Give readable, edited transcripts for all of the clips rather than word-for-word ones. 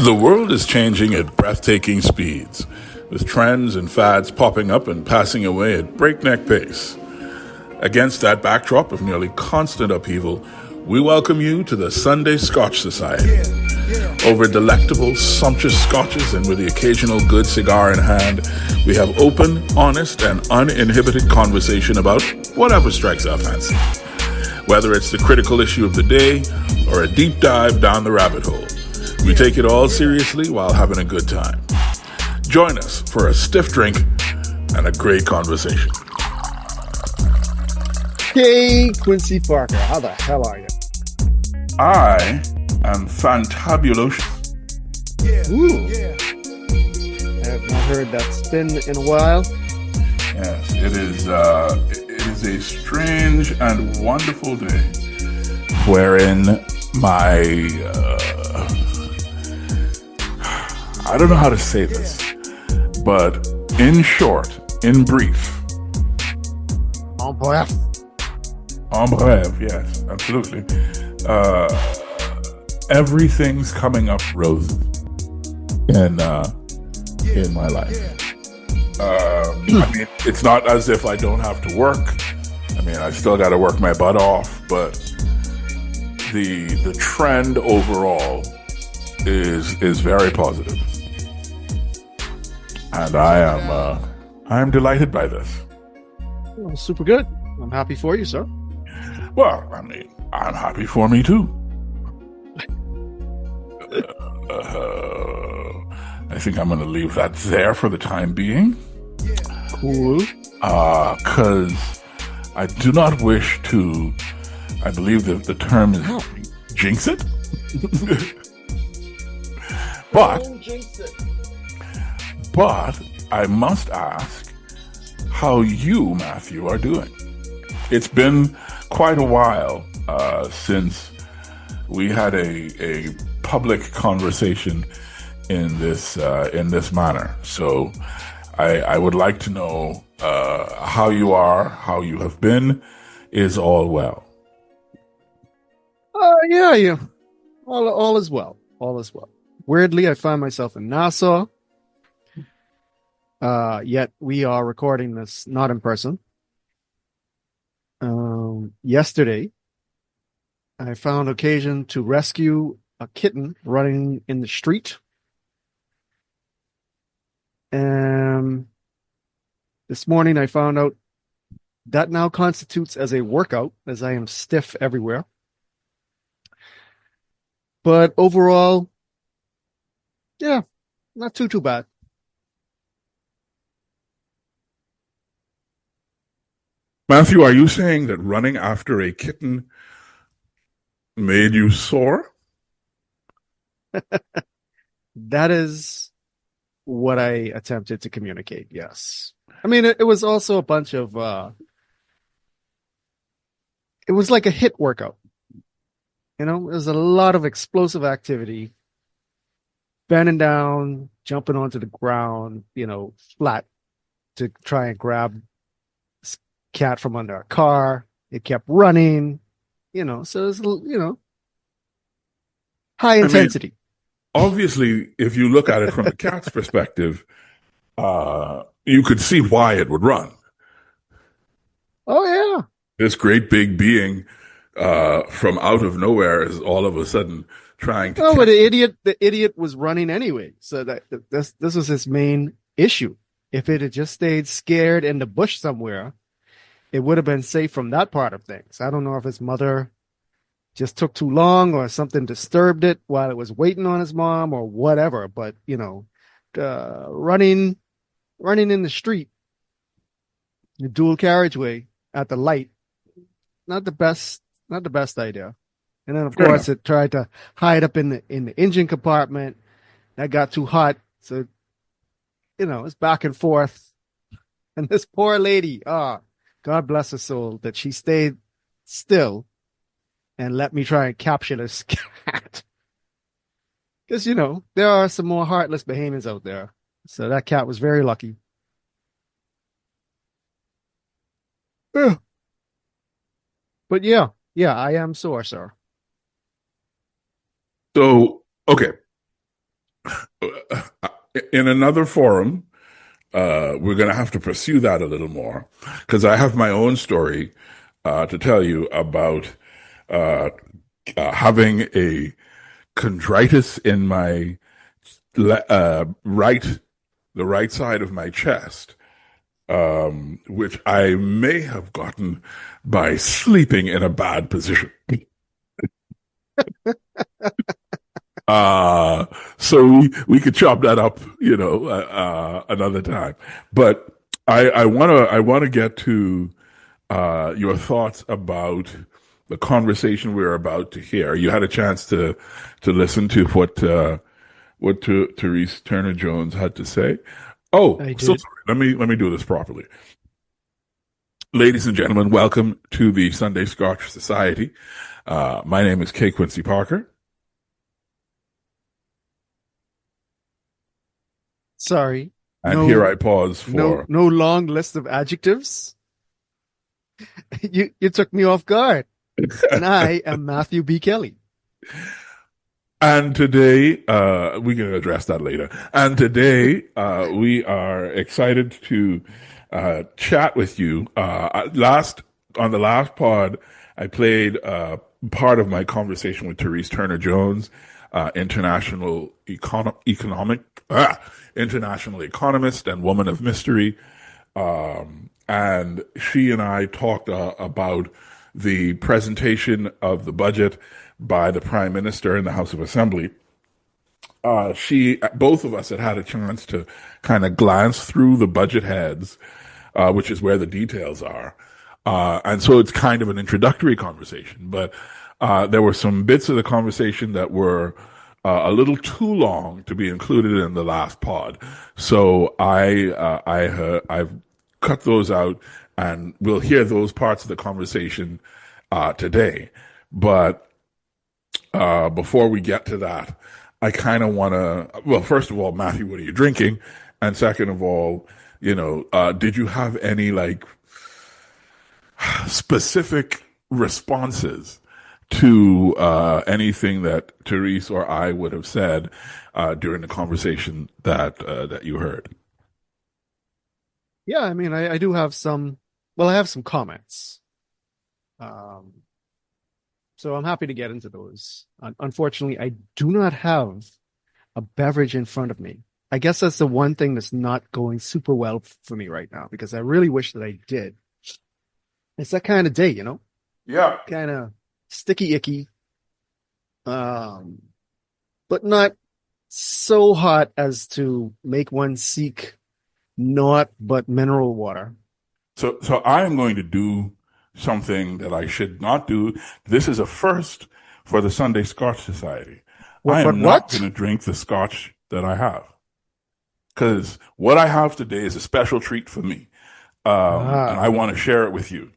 The world is changing at breathtaking speeds, with trends and fads popping up and passing away at breakneck pace. Against that backdrop of nearly constant upheaval, we welcome you to the Sunday Scotch Society. Over delectable, sumptuous scotches and with the occasional good cigar in hand, we have open, honest, and uninhibited conversation about whatever strikes our fancy. Whether it's the critical issue of the day or a deep dive down the rabbit hole, we take it all seriously while having a good time. Join us for a stiff drink and a great conversation. Hey, Quincy Parker, how the hell are you? I am fantabulous. Ooh. I have not heard that spin in a while. Yes, it is a strange and wonderful day wherein my I don't know how to say this, but in short, in brief. En bref. En bref, yes, absolutely. Everything's coming up roses in my life. I mean, it's not as if I don't have to work. I mean, I still got to work my butt off, but the trend overall is very positive, and I am delighted by this. Well, super good. I'm happy for you, sir. Well, I mean, I'm happy for me too. I think I'm going to leave that there for the time being. Cool. Because I do not wish to, I believe that the term is jinx it. But I must ask how you, Matthew, are doing. It's been quite a while since we had a public conversation in this manner. So I would like to know how you are, how you have been. Is all well? Yeah. All is well. All is well. Weirdly, I find myself in Nassau. Yet we are recording this not in person. Yesterday, I found occasion to rescue a kitten running in the street. And this morning I found out that now constitutes as a workout, as I am stiff everywhere. But overall, yeah, not too bad. Matthew, are you saying that running after a kitten made you sore? That is what I attempted to communicate, yes. I mean, it was also a bunch of, it was like a HIIT workout. You know, there's a lot of explosive activity, bending down, jumping onto the ground, flat to try and grab this cat from under a car. It kept running, so it's, high intensity. I mean, obviously, if you look at it from the cat's perspective, you could see why it would run. Oh, yeah. This great big being from out of nowhere is all of a sudden trying to. Oh, but the idiot was running anyway. So this was his main issue. If it had just stayed scared in the bush somewhere, it would have been safe from that part of things. I don't know if his mother just took too long or something disturbed it while it was waiting on his mom or whatever. But, running in the street, the dual carriageway at the light, not the best idea. And then, of course, it tried to hide up in the engine compartment. That got too hot. So, it's back and forth. And this poor lady, God bless her soul, that she stayed still and let me try and capture this cat. Because, there are some more heartless behemoths out there. So that cat was very lucky. Yeah. But yeah, I am sore, sir. So, okay. in another forum, we're going to have to pursue that a little more because I have my own story to tell you about uh, having a chondritis in my right, the right side of my chest, which I may have gotten by sleeping in a bad position. Uh, so we could chop that up, another time. But I wanna get to your thoughts about the conversation we're about to hear. You had a chance to listen to what Therese Turner Jones had to say. Oh, I so did. sorry. Let me do this properly. Ladies and gentlemen, welcome to the Sunday Scotch Society. My name is K. Quincy Parker. Sorry. And here No, I pause for no long list of adjectives. You took me off guard. And I am Matthew B. Kelly. And today, we can address that later. And today, we are excited to chat with you. On the last pod, I played part of my conversation with Therese Turner Jones, international international economist and woman of mystery. And she and I talked about the presentation of the budget by the Prime Minister in the House of Assembly. Both of us had a chance to kind of glance through the budget heads, which is where the details are. And so it's kind of an introductory conversation, but there were some bits of the conversation that were a little too long to be included in the last pod. So I've cut those out, and we'll hear those parts of the conversation today. But before we get to that, I kind of want to, well, first of all, Matthew, what are you drinking? And second of all, did you have any like specific responses to anything that Therese or I would have said during the conversation that you heard? Yeah, I mean, I do have some, well, I have some comments. Um, so I'm happy to get into those. Unfortunately, I do not have a beverage in front of me. I guess that's the one thing that's not going super well for me right now because I really wish that I did. It's that kind of day, Yeah. kind of sticky icky, but not so hot as to make one seek naught but mineral water. So I am going to do something that I should not do. This is a first for the Sunday Scotch Society. I But am not what? going to drink the scotch that I have because what I have today is a special treat for me, and Ah, I want to share it with you.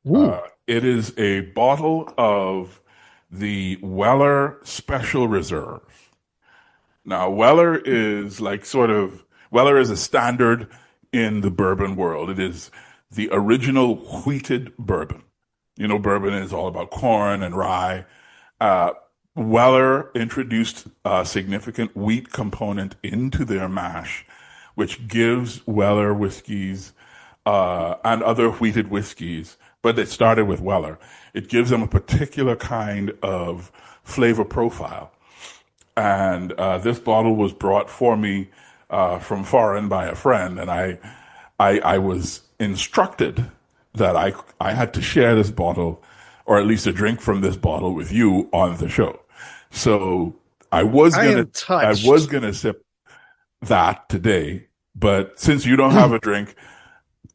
ooh, It is a bottle of the Weller Special Reserve. Now, Weller is a standard in the bourbon world. It is the original wheated bourbon. Bourbon is all about corn and rye. Uh, Weller introduced a significant wheat component into their mash, which gives Weller whiskeys and other wheated whiskeys, but it started with Weller. It gives them a particular kind of flavor profile. And this bottle was brought for me from foreign by a friend, and I was instructed that I had to share this bottle, or at least a drink from this bottle, with you on the show. So I am I was touched. gonna sip that today, but since you don't have a drink,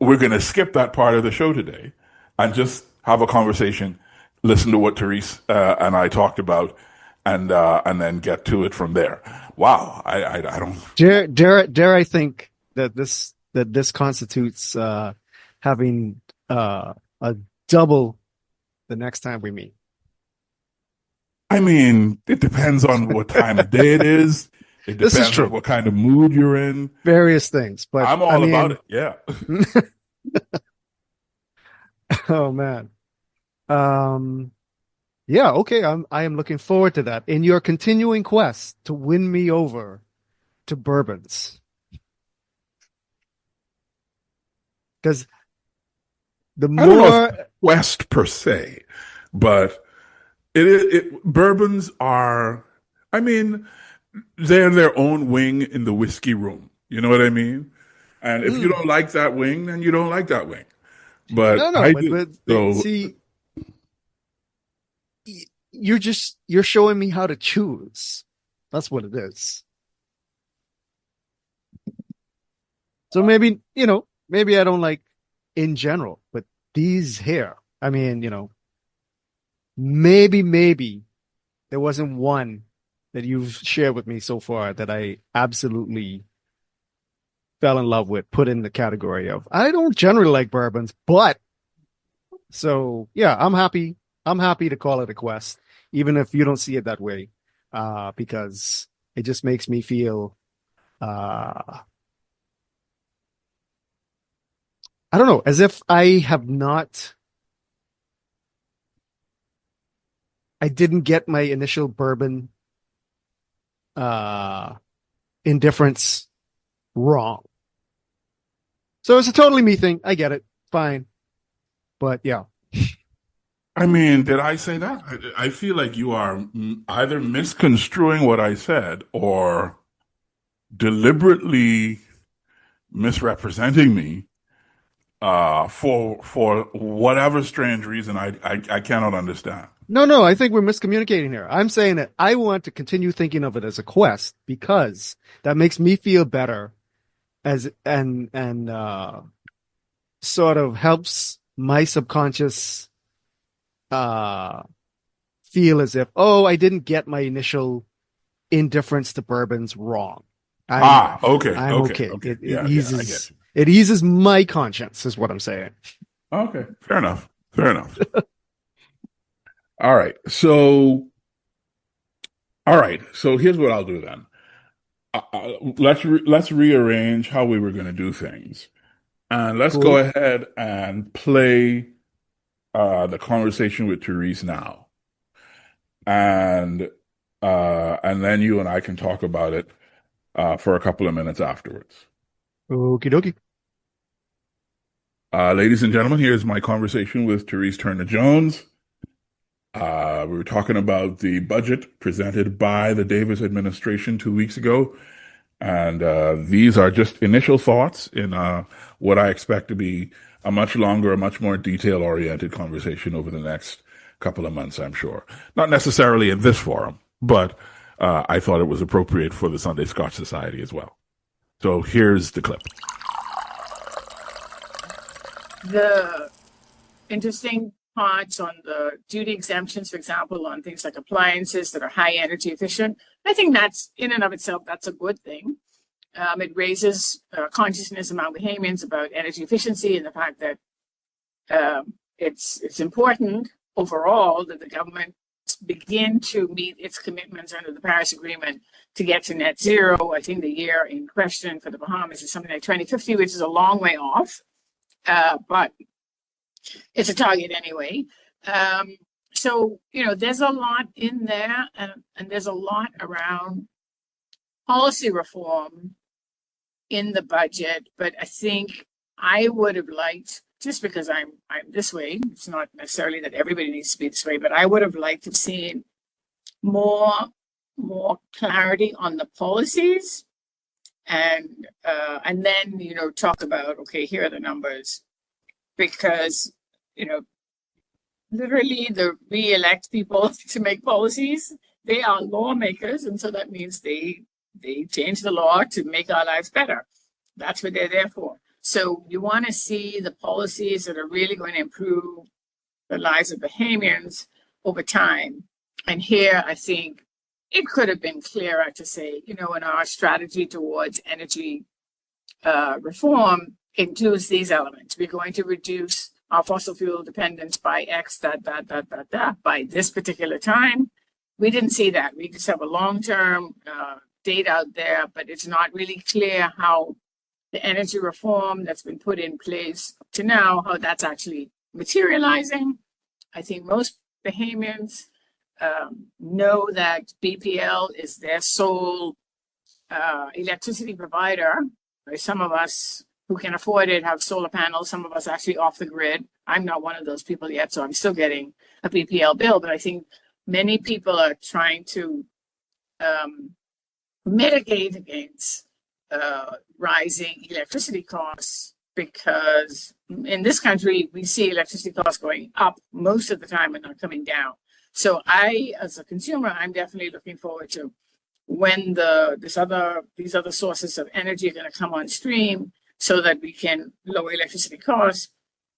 we're gonna skip that part of the show today and just have a conversation, listen to what Therese and I talked about, and then get to it from there. Wow, I don't. Dare I think that this constitutes having a double the next time we meet. I mean, it depends on what time of day it is. It This is depends on true. what kind of mood you're in. Various things, but I'm I all about mean, it. Yeah. oh man. Um, yeah, okay. I am looking forward to that. In your continuing quest to win me over to bourbons? Because the I don't know if more, West per se, but bourbons are, I mean, they're their own wing in the whiskey room. You know what I mean? And if you mm, don't like that wing, then you don't like that wing. But no, I but do. So, see, you're showing me how to choose. That's what it is. So maybe, maybe I don't like in general, but these here, I mean, maybe there wasn't one that you've shared with me so far that I absolutely fell in love with, put in the category of. I don't generally like bourbons, but so yeah, I'm happy. I'm happy to call it a quest, even if you don't see it that way, because it just makes me feel, uh, I don't know, as if I didn't get my initial bourbon, uh, indifference wrong. So it's a totally me thing. I get it. Fine. But yeah. I mean, did I say that? I feel like you are either misconstruing what I said or deliberately misrepresenting me for whatever strange reason I cannot understand. No, I think we're miscommunicating here. I'm saying that I want to continue thinking of it as a quest because that makes me feel better as and sort of helps my subconscious uh feel as if, oh, I didn't get my initial indifference to bourbons wrong. I'm Ah, okay, I'm okay, okay. okay. It Yeah, I get eases you. it eases my conscience is what I'm saying. Okay, fair enough. Fair enough. All right. So here's what I'll do then. Let's rearrange how we were going to do things, and let's go Cool. ahead and play the conversation with Therese now, and and then you and I can talk about it for a couple of minutes afterwards. Okie dokie. Ladies and gentlemen, here's my conversation with Therese Turner Jones. We were talking about the budget presented by the Davis administration 2 weeks ago. And these are just initial thoughts in what I expect to be a much longer, a much more detail oriented conversation over the next couple of months, I'm sure. Not necessarily in this forum, but I thought it was appropriate for the Sunday Scotch Society as well. So here's the clip. The interesting parts on the duty exemptions, for example, on things like appliances that are high energy efficient, I think that's in and of itself, that's a good thing. It raises consciousness among Bahamians about energy efficiency and the fact that it's important overall that the government begin to meet its commitments under the Paris Agreement to get to net zero. I think the year in question for the Bahamas is something like 2050, which is a long way off. But it's a target anyway. So, there's a lot in there and there's a lot around policy reform in the budget. But I think I would have liked, just because I'm this way, it's not necessarily that everybody needs to be this way, but I would have liked to have seen more clarity on the policies and then talk about, okay, here are the numbers, because literally we elect people to make policies. They are lawmakers, and so that means they change the law to make our lives better. That's what they're there for. So you want to see the policies that are really going to improve the lives of Bahamians over time. And here I think it could have been clearer to say, in our strategy towards energy reform includes these elements. We're going to reduce our fossil fuel dependence by X, by this particular time. We didn't see that. We just have a long-term date out there, but it's not really clear how the energy reform that's been put in place to now, how that's actually materializing. I think most Bahamians know that BPL is their sole electricity provider, right? Some of us who can afford it have solar panels. Some of us actually off the grid. I'm not one of those people yet, so I'm still getting a BPL bill. But I think many people are trying to mitigate against rising electricity costs, because in this country we see electricity costs going up most of the time and not coming down. So I, as a consumer, I'm definitely looking forward to when these other sources of energy are going to come on stream so that we can lower electricity costs.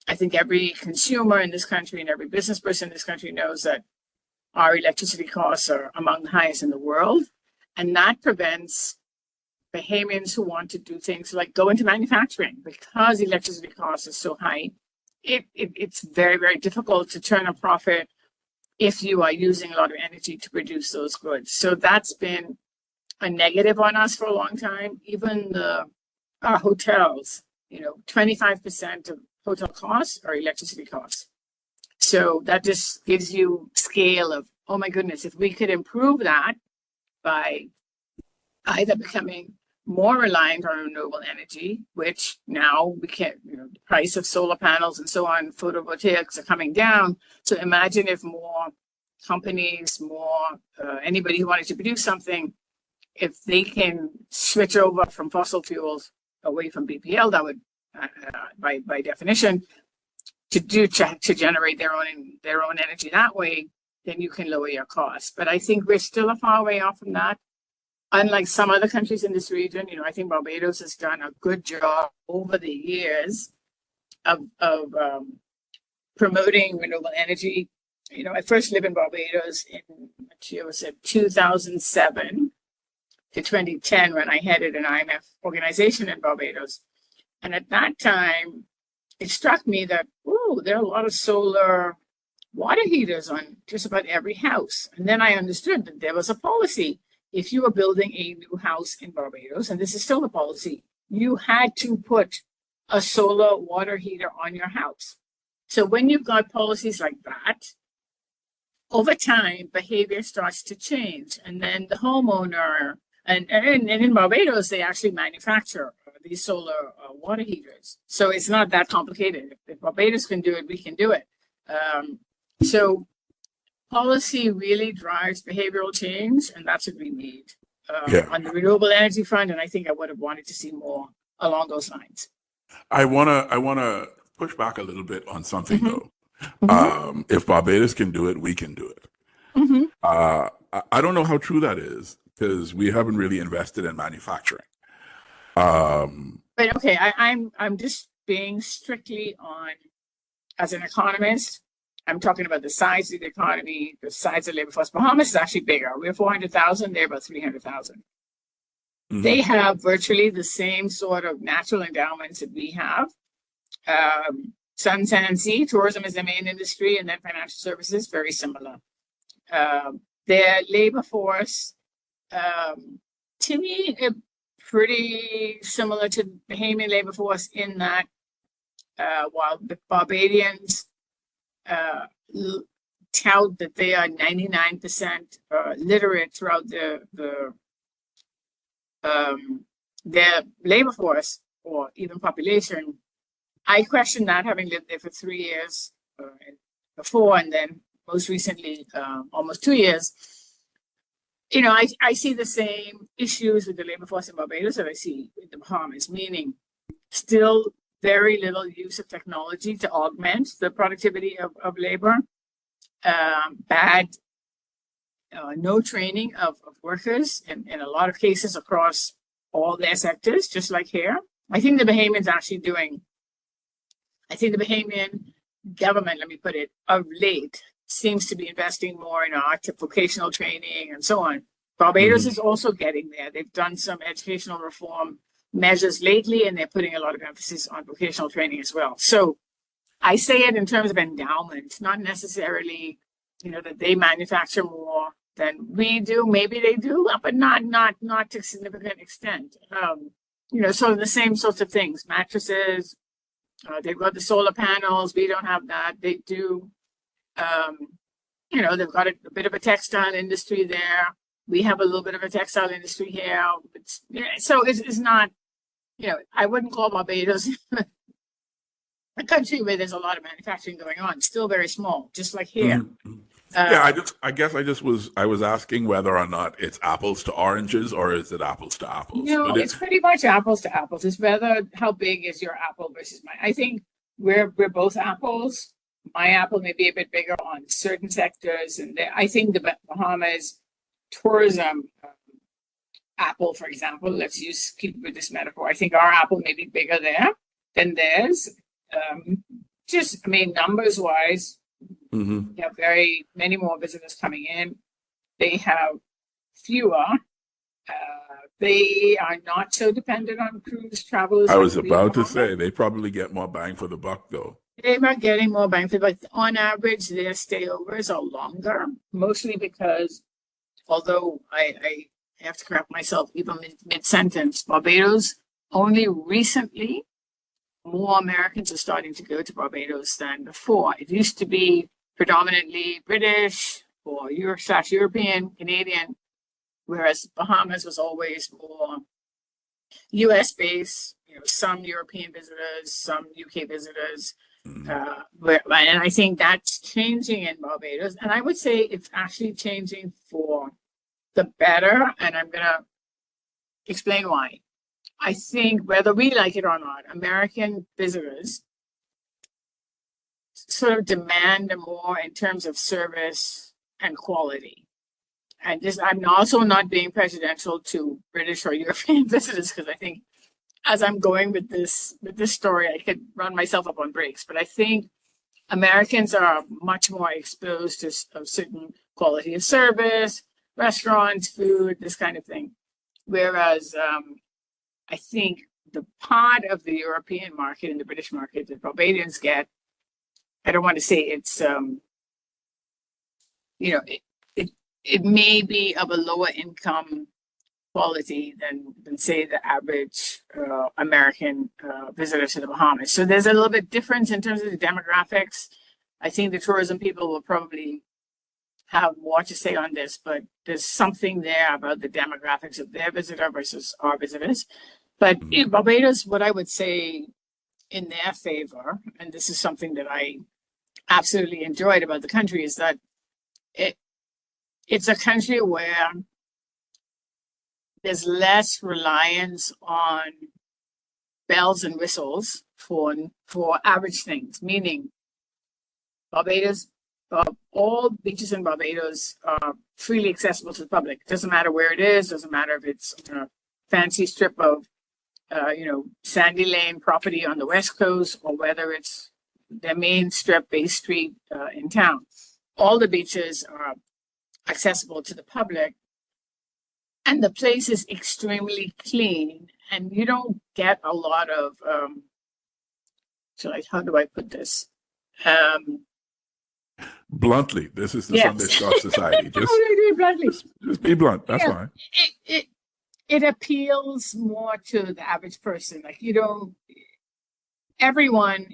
I think every consumer in this country and every business person in this country knows that our electricity costs are among the highest in the world. And that prevents Bahamians who want to do things like go into manufacturing, because electricity costs are so high. It's very, very difficult to turn a profit if you are using a lot of energy to produce those goods. So that's been a negative on us for a long time. Even our hotels, 25% of hotel costs are electricity costs. So that just gives you scale of, oh my goodness, if we could improve that by either becoming more reliant on renewable energy, which now we can't, the price of solar panels and so on, photovoltaics are coming down. So imagine if more companies, anybody who wanted to produce something, if they can switch over from fossil fuels away from BPL, that would, by definition, to generate their own energy that way, then you can lower your costs. But I think we're still a far way off from that. Unlike some other countries in this region, I think Barbados has done a good job over the years of promoting renewable energy. I first lived in Barbados in, what year was it, 2007 to 2010, when I headed an IMF organization in Barbados. And at that time, it struck me that, there are a lot of solar water heaters on just about every house. And then I understood that there was a policy. If you were building a new house in Barbados, and this is still the policy, you had to put a solar water heater on your house. So when you've got policies like that, over time, behavior starts to change. And then the homeowner, and in Barbados, they actually manufacture these solar water heaters. So it's not that complicated. If Barbados can do it, we can do it. So policy really drives behavioral change, and that's what we need on the renewable energy front. And I think I would have wanted to see more along those lines. I wanna push back a little bit on something though. If Barbados can do it, we can do it. I don't know how true that is, because we haven't really invested in manufacturing. But okay, I'm just being strictly on, as an economist, I'm talking about the size of the economy, the size of labor force. Bahamas is actually bigger. We're 400,000, they're about 300,000. They have virtually the same sort of natural endowments that we have. Sun, sand, and sea, tourism is the main industry, and then financial services, very similar. Their labor force, to me, pretty similar to Bahamian labor force in that while the Barbadians tout that they are 99% literate throughout their labor force or even population, I question that, having lived there for 3 years before, and then most recently almost 2 years. I see the same issues with the labor force in Barbados that I see in the Bahamas, meaning still very little use of technology to augment the productivity of labor, no training of workers in a lot of cases across all their sectors, just like here. I think the Bahamian government, let me put it, of late, seems to be investing more in art, vocational training, and so on. Barbados is also getting there. They've done some educational reform measures lately, and they're putting a lot of emphasis on vocational training as well. So I say it in terms of endowment, not necessarily, that they manufacture more than we do. Maybe they do, but not to a significant extent. So the same sorts of things, mattresses, they've got the solar panels. We don't have that. They do. They've got a bit of a textile industry there. We have a little bit of a textile industry here. So it's not, I wouldn't call Barbados a country where there's a lot of manufacturing going on. It's still very small, just like here. Yeah, I was asking whether or not it's apples to oranges or is it apples to apples? No, it's pretty much apples to apples. It's whether how big is your apple versus mine. I think we're both apples. My apple may be a bit bigger on certain sectors, and I think the Bahamas tourism apple, for example, keep with this metaphor. I think our apple may be bigger there than theirs. Numbers wise. Mm-hmm. They have very many more visitors coming in. They have fewer. They are not so dependent on cruise travelers. I was about to say they probably get more bang for the buck, though. They are getting more bang for the buck. On average, their stayovers are longer, mostly because, although I have to correct myself even mid-sentence, Barbados only recently, more Americans are starting to go to Barbados than before. It used to be predominantly British or European, Canadian, whereas Bahamas was always more US based, some European visitors, some UK visitors. And I think that's changing in Barbados. And I would say it's actually changing for the better. And I'm going to explain why. I think whether we like it or not, American visitors sort of demand more in terms of service and quality. And I'm also not being prejudicial to British or European visitors, because I think as I'm going with this story, I could run myself up on brakes. But I think Americans are much more exposed to a certain quality of service, restaurants, food, this kind of thing. Whereas I think the part of the European market and the British market that Barbadians get, I don't want to say it's, it may be of a lower income quality than say the average American visitor to the Bahamas. So there's a little bit difference in terms of the demographics. I think the tourism people will probably have more to say on this, but there's something there about the demographics of their visitor versus our visitors. But in Barbados, what I would say in their favor, and this is something that I absolutely enjoyed about the country, is that it's a country where there's less reliance on bells and whistles for average things, meaning Barbados, all beaches in Barbados are freely accessible to the public. It doesn't matter where it is, doesn't matter if it's a fancy strip of Sandy Lane property on the West Coast or whether it's their main strip, Bay Street in town. All the beaches are accessible to the public, and the place is extremely clean, and you don't get a lot of how do I put this? Bluntly, this is the Sunday Scotch Society. Just be blunt. That's fine. It appeals more to the average person. Like everyone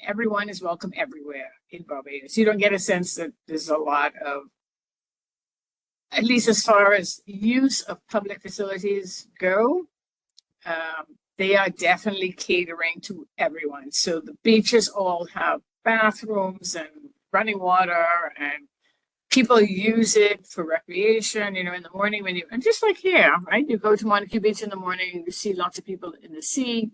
is welcome everywhere in Barbados. You don't get a sense that there's a lot of, at least as far as use of public facilities go, they are definitely catering to everyone. So the beaches all have bathrooms and running water, and people use it for recreation, in the morning and just like here, right? You go to Montague Beach in the morning, you see lots of people in the sea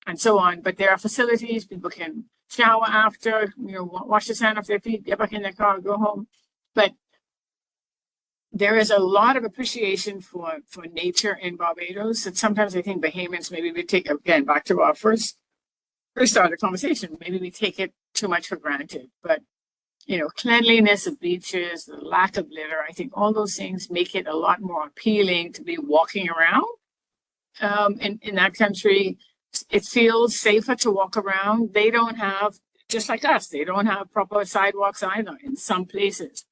and so on. But there are facilities, people can shower after, wash the sand off their feet, get back in their car, go home. But there is a lot of appreciation for nature in Barbados. And sometimes I think Bahamians, maybe we take, again, back to our first start of the conversation, maybe we take it too much for granted. But cleanliness of beaches, the lack of litter, I think all those things make it a lot more appealing to be walking around in that country. It feels safer to walk around. They don't have, just like us, they don't have proper sidewalks either in some places.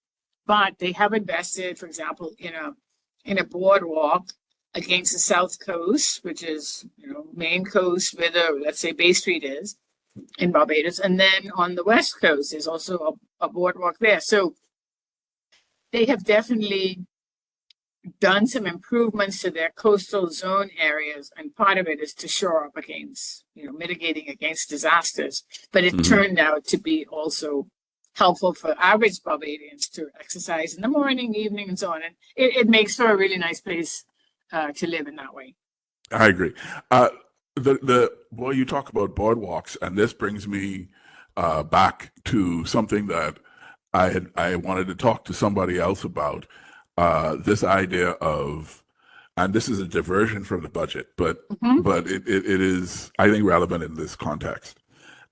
But they have invested, for example, in a boardwalk against the South Coast, which is, main coast where let's say Bay Street is in Barbados. And then on the West Coast, there's also a boardwalk there. So they have definitely done some improvements to their coastal zone areas, and part of it is to shore up against, mitigating against disasters. But it turned out to be also helpful for average Barbadians to exercise in the morning, evening, and so on. And it makes for a really nice place to live in that way. I agree. Boy, you talk about boardwalks, and this brings me back to something that I wanted to talk to somebody else about. This idea of, and this is a diversion from the budget, but it is, I think, relevant in this context.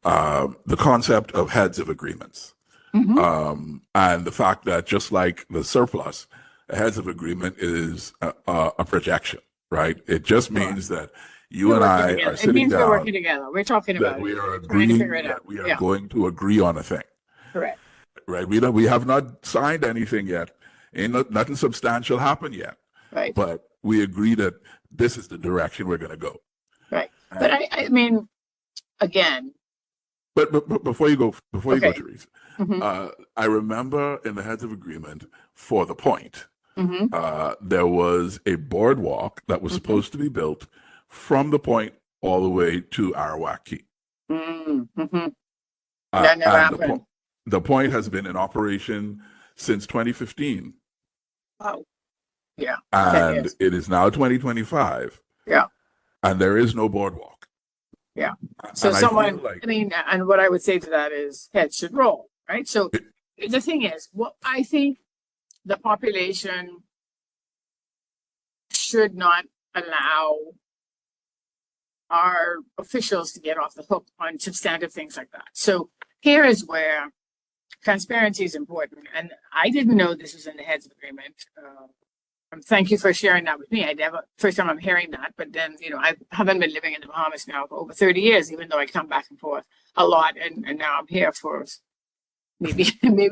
The concept of heads of agreements. And the fact that just like the surplus, a heads of agreement is a projection, right? It just means that you and I are sitting down. We're working together. We're talking about we it. are agreeing that we are going to agree on a thing. Correct. Right. We have not signed anything yet. Nothing substantial happened yet. Right. But we agree that this is the direction we're going to go. Right. But I mean, again. But before you go, Therese, I remember in the heads of agreement for the point, there was a boardwalk that was supposed to be built from the point all the way to Arawak Key. That never happened. The point has been in operation since 2015. Oh, yeah. And it is now 2025. Yeah. And there is no boardwalk. Yeah. So and what I would say to that is heads should roll, right? So the thing is, what I think the population should not allow our officials to get off the hook on substantive things like that. So here is where transparency is important. And I didn't know this was in the heads of agreement. Thank you for sharing that with me. First time I'm hearing that, but then, I haven't been living in the Bahamas now for over 30 years, even though I come back and forth a lot. And now I'm here for maybe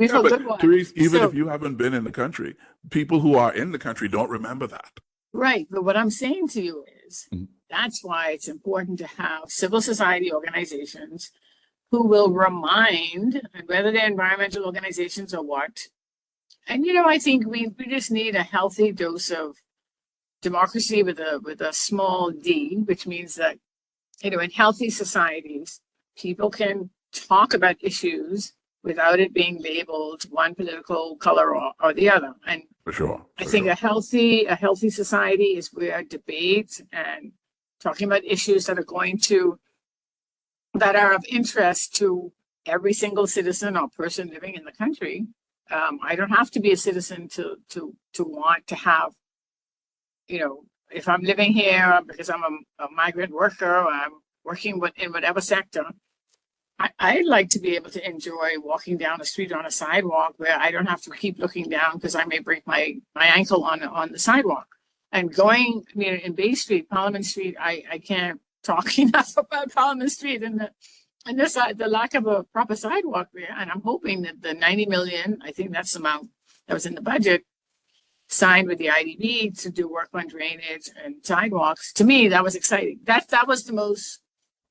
for a good while. Therese, even if you haven't been in the country, people who are in the country don't remember that. Right. But what I'm saying to you is that's why it's important to have civil society organizations who will remind, whether they're environmental organizations or what. And, I think we just need a healthy dose of democracy with a small d, which means that, in healthy societies, people can talk about issues without it being labeled one political color or the other. And for sure. I think a healthy society is where debate and talking about issues that are of interest to every single citizen or person living in the country. I don't have to be a citizen to want to have, if I'm living here because I'm a migrant worker or I'm working in whatever sector, I'd like to be able to enjoy walking down the street on a sidewalk where I don't have to keep looking down because I may break my ankle on the sidewalk. And going, in Bay Street, Parliament Street, I can't talk enough about Parliament Street and the lack of a proper sidewalk there. And I'm hoping that the 90 million, I think that's the amount that was in the budget, signed with the IDB to do work on drainage and sidewalks. To me, that was exciting. That was the most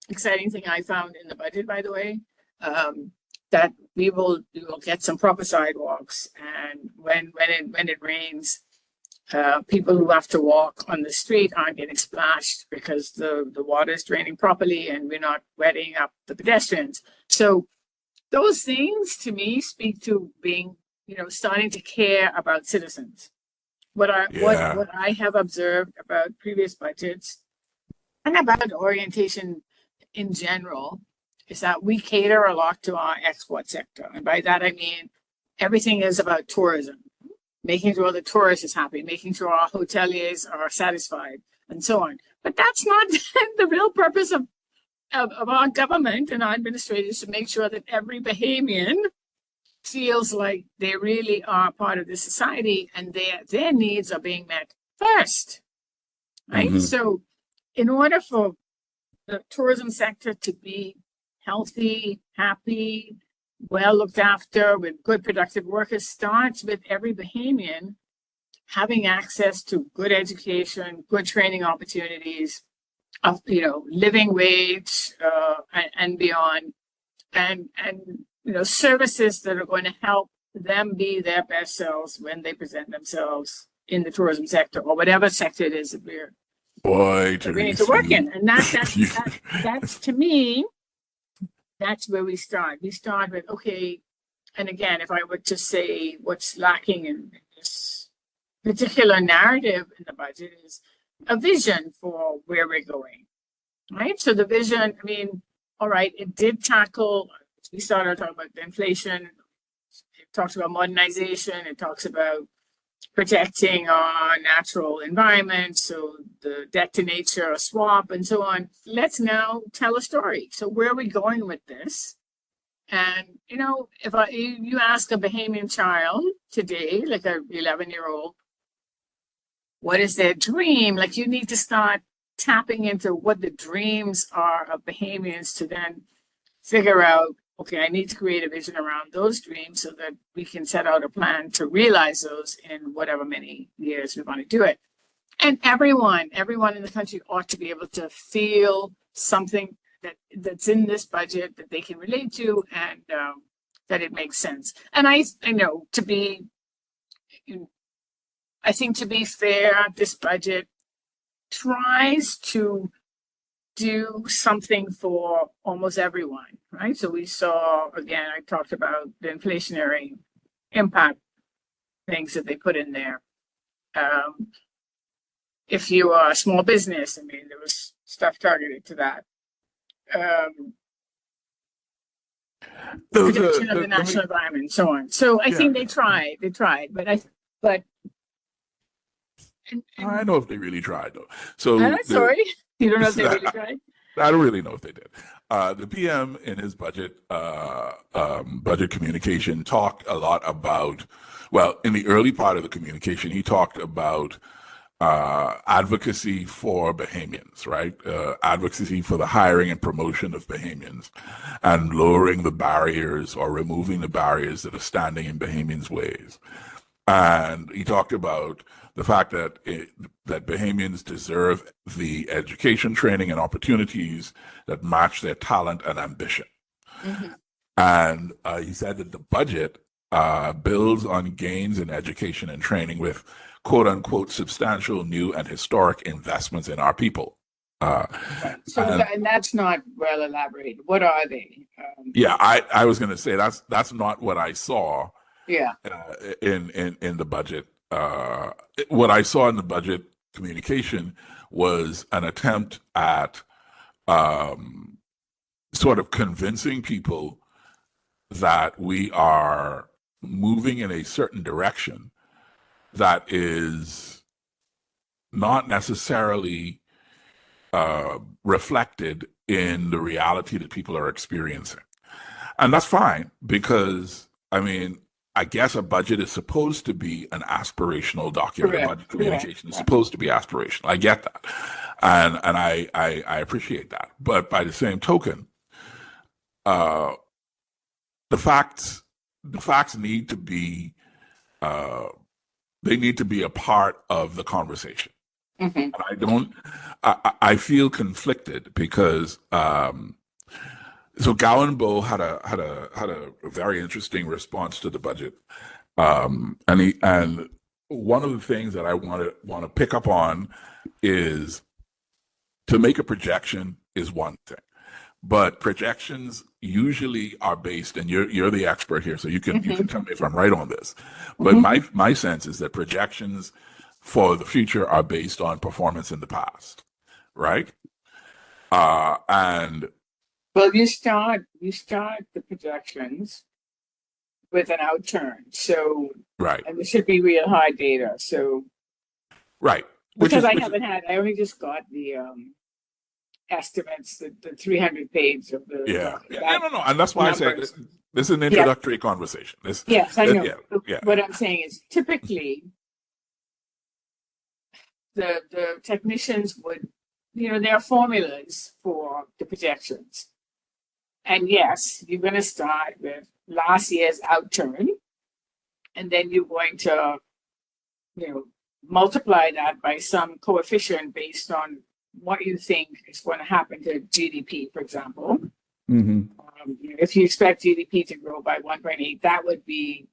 exciting thing I found in the budget, by the way, that we will get some proper sidewalks. And when it rains, people who have to walk on the street aren't getting splashed because the water is draining properly and we're not wetting up the pedestrians. So those things to me speak to being, starting to care about citizens. What I have observed about previous budgets and about orientation in general is that we cater a lot to our export sector. And by that, I mean, everything is about tourism. Making sure the tourist is happy, making sure our hoteliers are satisfied, and so on. But that's not the real purpose of our government and our administrators, to make sure that every Bahamian feels like they really are part of the society and their needs are being met first, right? So in order for the tourism sector to be healthy, happy, well looked after, with good productive workers, starts with every Bahamian having access to good education, good training opportunities, of living wage and beyond, and services that are going to help them be their best selves when they present themselves in the tourism sector or whatever sector it is that Boy, we need to work Teresa. in. And that's to me, that's where we start. We start with, okay, and again, if I were to say what's lacking in this particular narrative in the budget is a vision for where we're going, right? So the vision, I mean, all right, it did tackle, we started talking about the inflation, it talks about modernization, it talks about protecting our natural environment, so the debt to nature swap and so on. Let's now tell a story. So where are we going with this? And, you know, if you ask a Bahamian child today, like a 11-year-old, what is their dream? Like you need to start tapping into what the dreams are of Bahamians to then figure out, okay, I need to create a vision around those dreams so that we can set out a plan to realize those in whatever many years we want to do it. And everyone in the country ought to be able to feel something that's in this budget that they can relate to and that it makes sense. And I know I think to be fair, this budget tries to do something for almost everyone, right? So we saw, again, I talked about the inflationary impact things that they put in there. If you are a small business, I mean, there was stuff targeted to that. Protection of the national environment, and so on. So I think they tried, but I know if they really tried though. So I'm sorry, you don't know if they really tried. I don't really know if they did. The PM in his budget communication talked a lot about. Well, in the early part of the communication, he talked about advocacy for Bahamians, right? Advocacy for the hiring and promotion of Bahamians, and lowering the barriers or removing the barriers that are standing in Bahamians' ways. And he talked about the fact that that Bahamians deserve the education, training, and opportunities that match their talent and ambition. Mm-hmm. And he said that the budget builds on gains in education and training with quote unquote substantial new and historic investments in our people. And that's not well elaborated. What are they? I was going to say that's not what I saw. Yeah. In the budget. What I saw in the budget communication was an attempt at sort of convincing people that we are moving in a certain direction that is not necessarily reflected in the reality that people are experiencing. And that's fine because, I mean, I guess a budget is supposed to be an aspirational document. Correct. A budget communication is supposed to be aspirational. I get that. And I appreciate that. But by the same token, the facts need to be, they need to be a part of the conversation. Mm-hmm. And I feel conflicted because, so Gowan Bow had a very interesting response to the budget, and one of the things that I want to pick up on is to make a projection is one thing, but projections usually are based, and you're the expert here, so you can tell me if I'm right on this. But my sense is that projections for the future are based on performance in the past, right? And well, you start the projections with an outturn, so right, and there should be real hard data. So right, I only just got the estimates, the 300 page of the no, and that's why numbers. I say this is an introductory conversation. Yes, I know. What I'm saying is typically the technicians would, there are formulas for the projections. And yes, you're going to start with last year's outturn, and then you're going to, multiply that by some coefficient based on what you think is going to happen to GDP, for example. Mm-hmm. If you expect GDP to grow by 1.8, that would be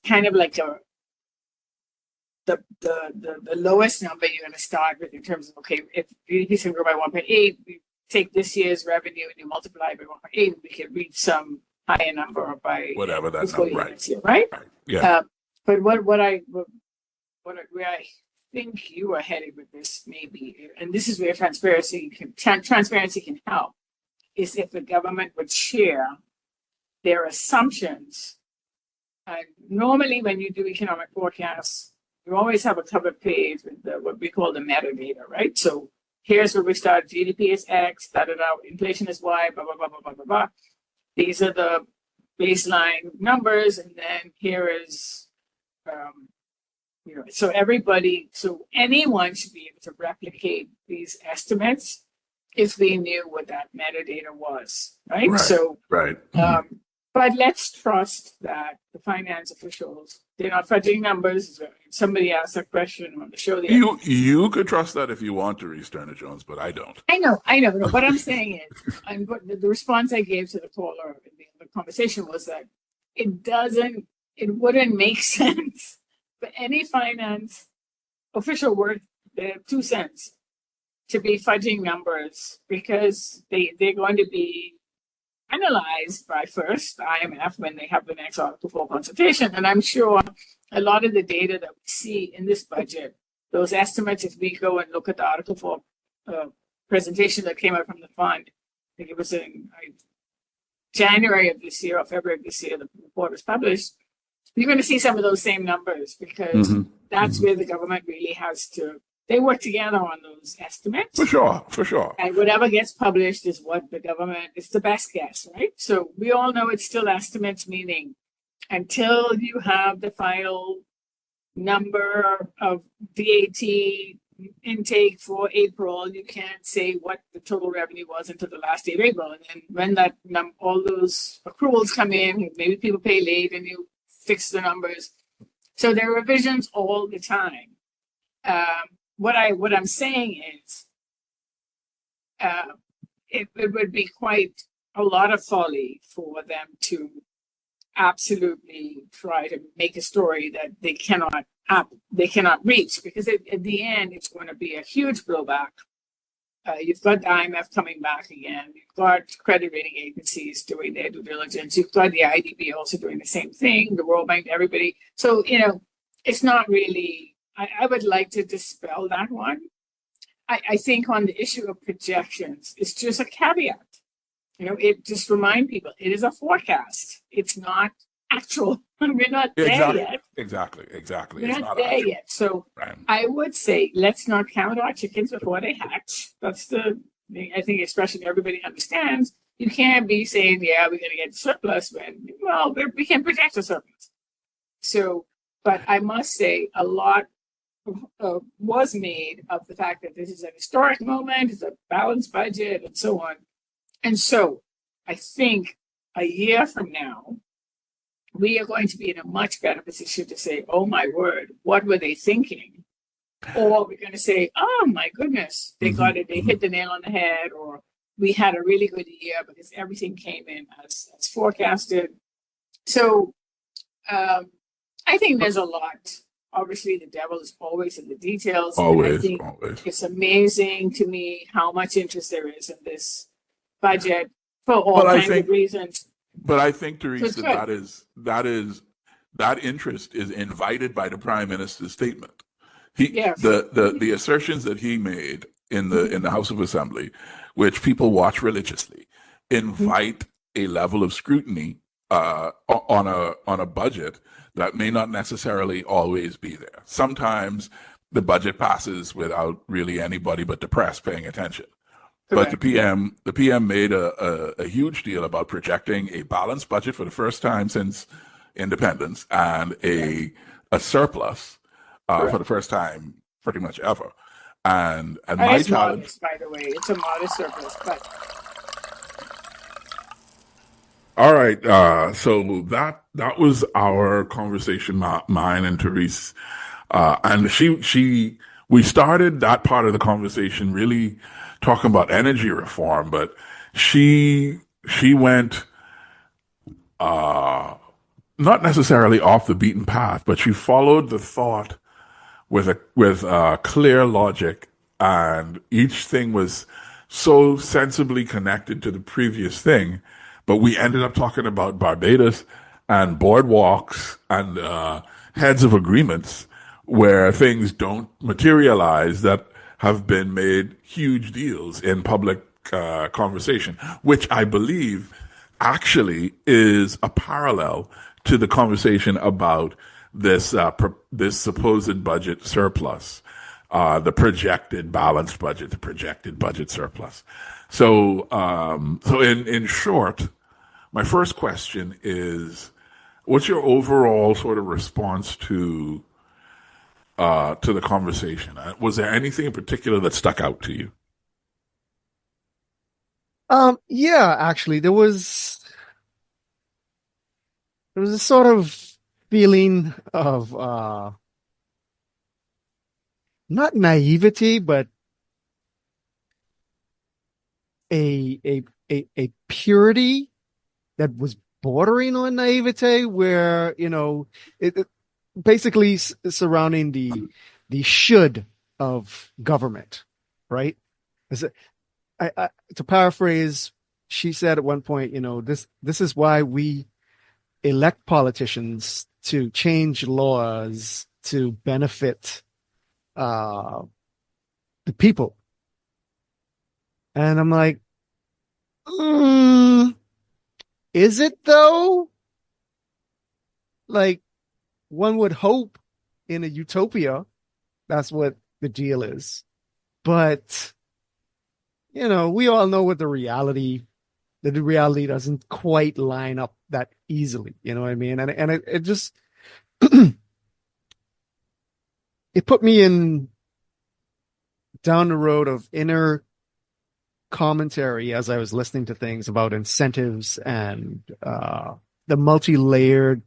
kind of like the lowest number you're going to start with in terms of, okay, if GDP is going to grow by 1.8, we take this year's revenue and you multiply it by 1.8, we can reach some higher number by whatever that fiscal number, year right? next year, right? Yeah. But where I think you are headed with this, maybe, and this is where transparency can help, is if the government would share their assumptions. And normally, when you do economic forecasts, you always have a cover page with what we call the metadata, right? So here's where we start. GDP is X, inflation is Y, blah, blah, blah, blah, blah, blah, blah. These are the baseline numbers, and then here is, so anyone should be able to replicate these estimates if they knew what that metadata was, right? Right. But let's trust that the finance officials, they're not fudging numbers. Somebody asked a question on the show. You could trust that if you want to, Reese Turner Jones, but I don't. I know. No, what I'm saying is, and the response I gave to the caller in the conversation was that it wouldn't make sense for any finance official worth their 2 cents to be fudging numbers, because they're going to be analyzed by first IMF when they have the next Article 4 consultation. And I'm sure a lot of the data that we see in this budget, those estimates, if we go and look at the Article 4 presentation that came out from the fund, I think it was in January of this year or February of this year, the report was published, you're going to see some of those same numbers, because that's where the government really has to, they work together on those estimates. For sure. And whatever gets published is what the government, it's the best guess, right? So we all know it's still estimates, meaning until you have the final number of VAT intake for April, you can't say what the total revenue was until the last day of April. And then when that all those accruals come in, maybe people pay late and you fix the numbers. So there are revisions all the time. What I'm saying is, it would be quite a lot of folly for them to absolutely try to make a story that they cannot reach, because at the end it's going to be a huge blowback. You've got the IMF coming back again. You've got credit rating agencies doing their due diligence. You've got the IDB also doing the same thing, the World Bank, everybody. So, it's not really, I would like to dispel that one. I think on the issue of projections, it's just a caveat. It just remind people, it is a forecast. It's not actual. We're not there yet. Exactly. We're not there yet. So right. I would say, let's not count our chickens before they hatch. That's I think, expression everybody understands. You can't be saying, yeah, we're going to get surplus when, well, we can project a surplus. So, but I must say, a lot was made of the fact that this is an historic moment, it's a balanced budget, and so on. And so I think a year from now, we are going to be in a much better position to say, oh my word, what were they thinking? Or we're going to say, oh my goodness, they got it, they hit the nail on the head, or we had a really good year because everything came in as forecasted. So I think there's a lot. Obviously, the devil is always in the details. Always. It's amazing to me how much interest there is in this budget for all kinds of reasons. But I think, Teresa, that interest is invited by the Prime Minister's statement. The assertions that he made in the House of Assembly, which people watch religiously, invite a level of scrutiny on a budget that may not necessarily always be there. Sometimes the budget passes without really anybody but the press paying attention. Correct. But the PM made a huge deal about projecting a balanced budget for the first time since independence, and a surplus for the first time pretty much ever. And my challenge, modest, by the way, it's a modest surplus, but. All right, so that was our conversation, mine and Therese, and we started that part of the conversation really talking about energy reform, but she went not necessarily off the beaten path, but she followed the thought with clear logic, and each thing was so sensibly connected to the previous thing. But we ended up talking about Barbados and boardwalks and heads of agreements where things don't materialize that have been made huge deals in public conversation, which I believe actually is a parallel to the conversation about this supposed budget surplus, the projected balanced budget, the projected budget surplus. So in short, my first question is, what's your overall sort of response to the conversation? Was there anything in particular that stuck out to you? Yeah, actually, there was a sort of feeling of not naivety, but a purity that was bordering on naivete, where it basically surrounding the should of government, right? To paraphrase, she said at one point, this is why we elect politicians to change laws to benefit the people. And I'm like, is it though? Like, one would hope in a utopia that's what the deal is. But, we all know what the reality doesn't quite line up that easily. You know what I mean? And it just, it put me down the road of inner commentary as I was listening to things about incentives and the multi-layered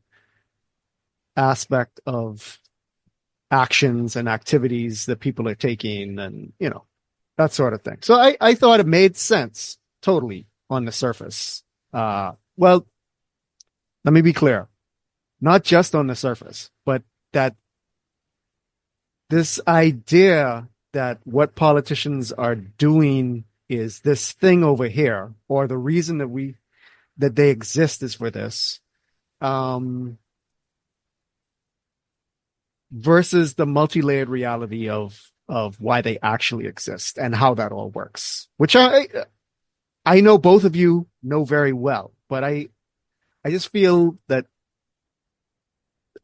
aspect of actions and activities that people are taking, and that sort of thing. So I thought it made sense totally on the surface. Well, let me be clear, not just on the surface, but that this idea that what politicians are doing is this thing over here, or the reason that they exist is for this, versus the multi-layered reality of why they actually exist and how that all works, which I know both of you know very well, but I just feel that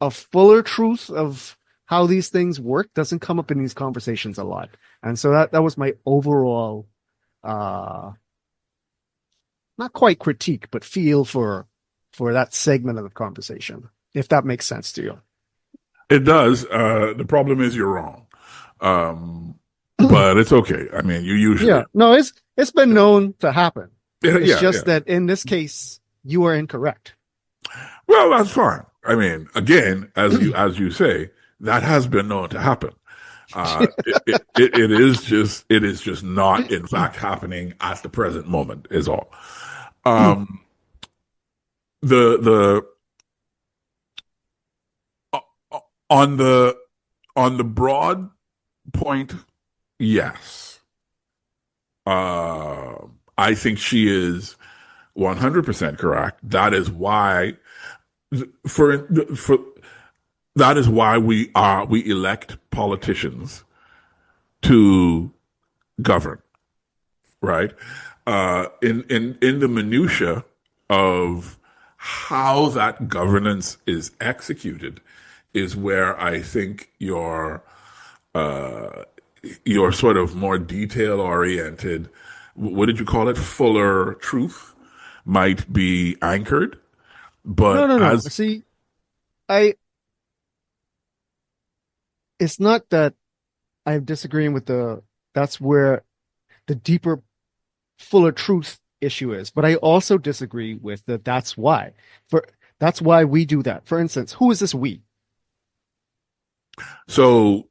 a fuller truth of how these things work doesn't come up in these conversations a lot. And so that was my overall, not quite critique, but feel for that segment of the conversation, if that makes sense to you. It does. The problem is you're wrong. But it's okay. I mean, you usually. Yeah. No, it's been known to happen. It's just that in this case, you are incorrect. Well, that's fine. I mean, again, as you say, that has been known to happen. It is just not, in fact, happening at the present moment. Is all. The on the broad point, yes. I think she is 100% correct. That is why we elect politicians to govern, right? In the minutia of how that governance is executed is where I think your sort of more detail oriented, what did you call it? Fuller truth might be anchored. But no. See, it's not that I'm disagreeing with that's where the deeper, fuller truth issue is. But I also disagree with that's why we do that. For instance, who is this we? So,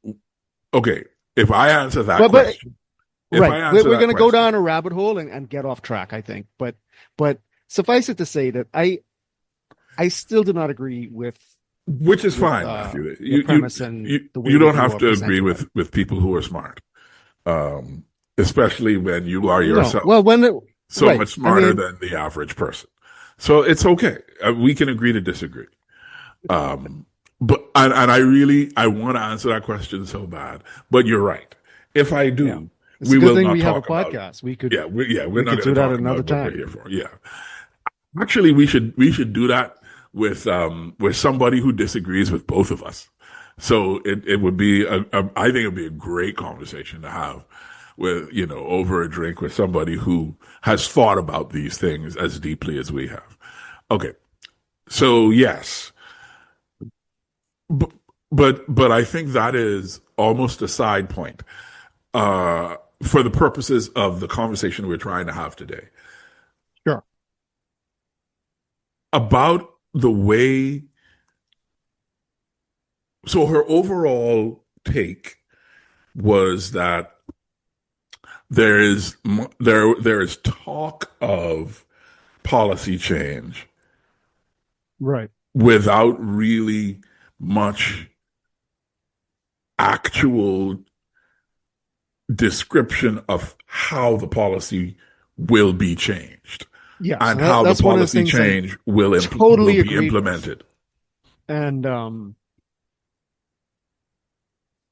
okay, if I answer that question. Right. We're going to go down a rabbit hole and get off track, I think. But suffice it to say that I still do not agree with which is with, fine, Matthew. your premise and the way You don't that have are to agree presenting it. with people who are smart, especially when you are No, yourself well, so right. much smarter I mean, than the average person. So it's okay. We can agree to disagree. But I want to answer that question so bad. But you're right. If I yeah, do, it's a we good will thing not we have a talk about. podcast. We're We not could going to do that talk another about what we're time. here for. Yeah, actually, we should do that with somebody who disagrees with both of us. So it would be I think it would be a great conversation to have with over a drink with somebody who has thought about these things as deeply as we have. Okay, so yes, but I think that is almost a side point for the purposes of the conversation we're trying to have today Sure. about the way. So her overall take was that there is talk of policy change Right. without really much actual description of how the policy will be changed Yeah. and So how the that's one of the policy things change will totally be agreed with. implemented. And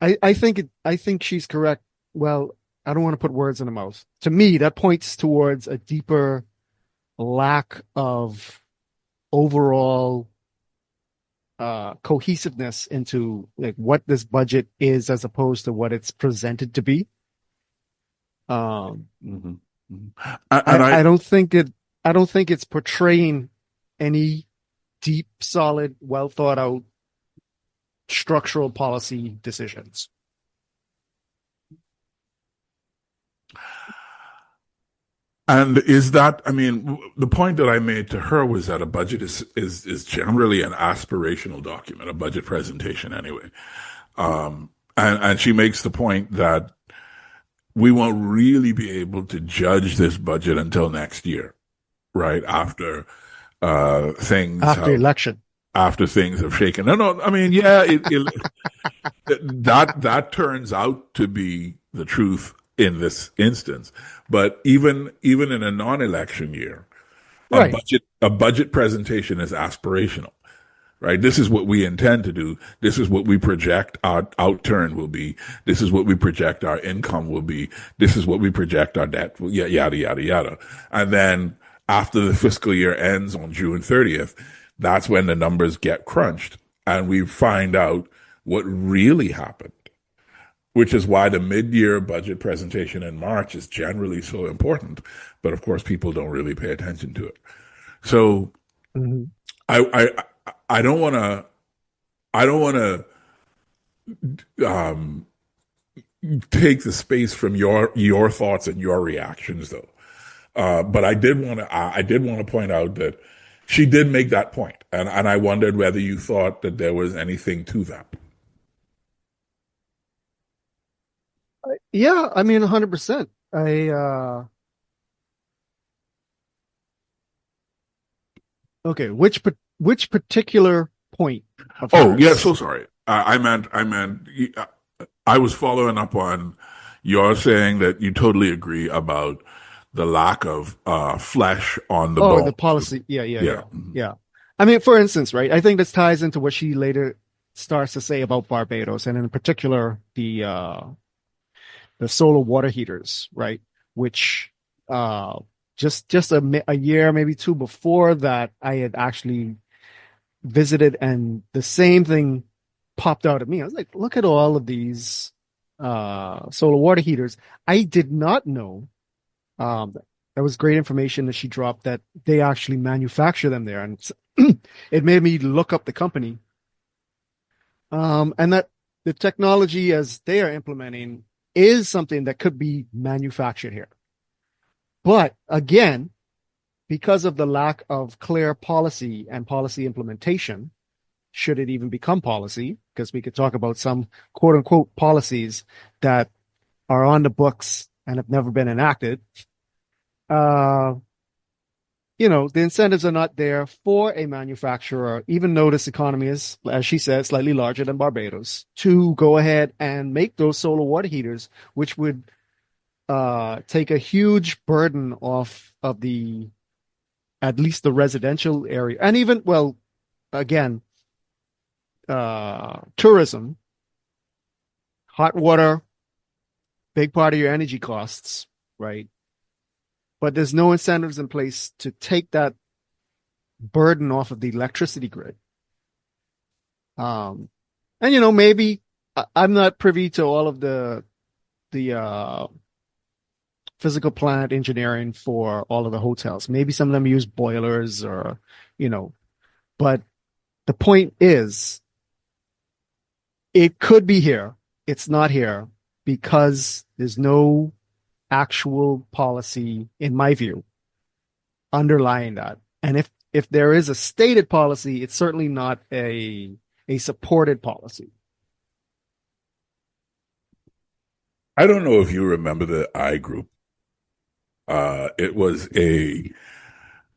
I think she's correct. Well, I don't want to put words in her mouth. To me, that points towards a deeper lack of overall cohesiveness into like what this budget is as opposed to what it's presented to be. And I don't think it's portraying any deep, solid, well thought out structural policy decisions. And is that, I mean, the point that I made to her was that a budget is generally an aspirational document, a budget presentation anyway. And she makes the point that we won't really be able to judge this budget until next year, right? After Election. After things have shaken. No, I mean, yeah, that turns out to be the truth in this instance. But even in a non-election year, Right. a budget presentation is aspirational, right? This is what we intend to do. This is what we project our outturn will be. This is what we project our income will be. This is what we project our debt will, yada, yada, yada. And then after the fiscal year ends on June 30th, that's when the numbers get crunched and we find out what really happened, which is why the mid-year budget presentation in March is generally so important. But of course, people don't really pay attention to it. So I don't want to take the space from your thoughts and your reactions though. But I did want to point out that she did make that point, and I wondered whether you thought that there was anything to that. Yeah, I mean, 100%. Okay, which particular point of Oh, hers? yeah, so sorry. I meant I was following up on your saying that you totally agree about the lack of flesh on the bone. The policy. Yeah. I mean, for instance, right? I think this ties into what she later starts to say about Barbados, and in particular the solar water heaters, right? Which just a year, maybe two before that, I had actually visited, and the same thing popped out at me. I was like, look at all of these solar water heaters. I did not know. That was great information that she dropped, that they actually manufacture them there, and it made me look up the company. And that the technology as they are implementing is something that could be manufactured here. But again, because of the lack of clear policy and policy implementation, should it even become policy, because we could talk about some quote unquote policies that are on the books and have never been enacted. the incentives are not there for a manufacturer, even though this economy is, as she said, slightly larger than Barbados, to go ahead and make those solar water heaters, which would take a huge burden off of at least the residential area. And even, well, again, tourism, hot water, big part of your energy costs, right? But there's no incentives in place to take that burden off of the electricity grid. And maybe I'm not privy to all of the physical plant engineering for all of the hotels. Maybe some of them use boilers or, but the point is, it could be here. It's not here because there's no actual policy, in my view, underlying that. And if there is a stated policy, it's certainly not a supported policy. I don't know if you remember the I Group. It was a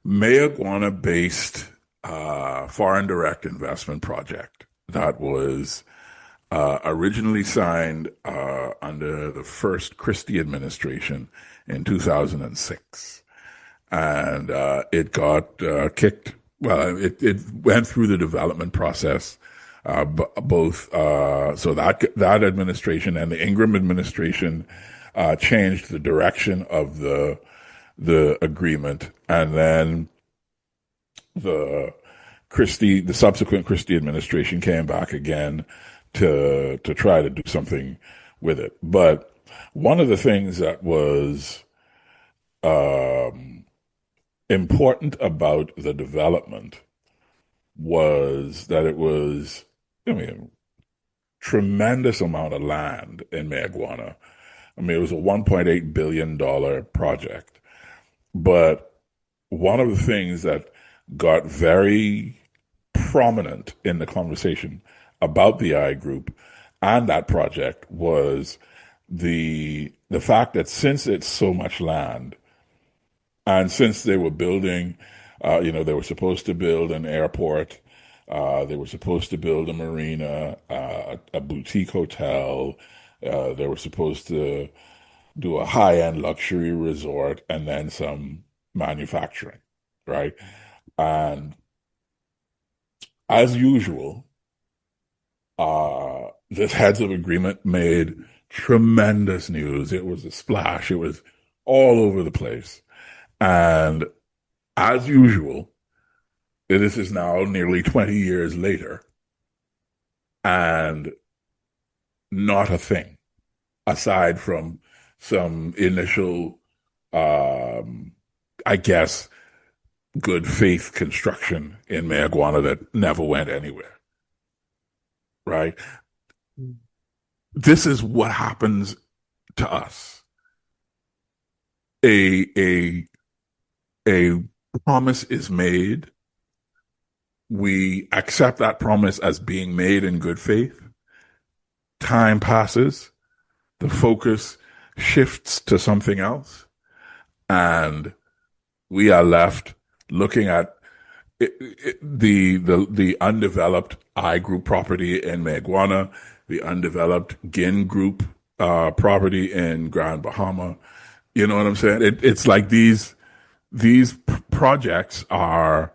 Mayaguana-based foreign direct investment project that was originally signed under the first Christie administration in 2006. And it got kicked. Well, it went through the development process, both so that administration and the Ingram administration changed the direction of the agreement, and then the subsequent Christie administration came back again to try to do something with it. But one of the things that was important about the development was that it was, tremendous amount of land in Mayaguana. It was a $1.8 billion project. But one of the things that got very prominent in the conversation about the I Group and that project was the fact that since it's so much land, and since they were building, they were supposed to build an airport, they were supposed to build a marina, a boutique hotel, they were supposed to do a high-end luxury resort, and then some manufacturing, right? And as usual, this heads of agreement made tremendous news. It was a splash. It was all over the place. And as usual, this is now nearly 20 years later, and not a thing, aside from some initial, I guess, good faith construction in Mayaguana that never went anywhere, right? This is what happens to us. A promise is made. We accept that promise as being made in good faith. Time passes. The focus shifts to something else. And we are left looking at the undeveloped I Group property in Mayaguana, the undeveloped Gin Group property in Grand Bahama. You know what I'm saying? It's like these projects are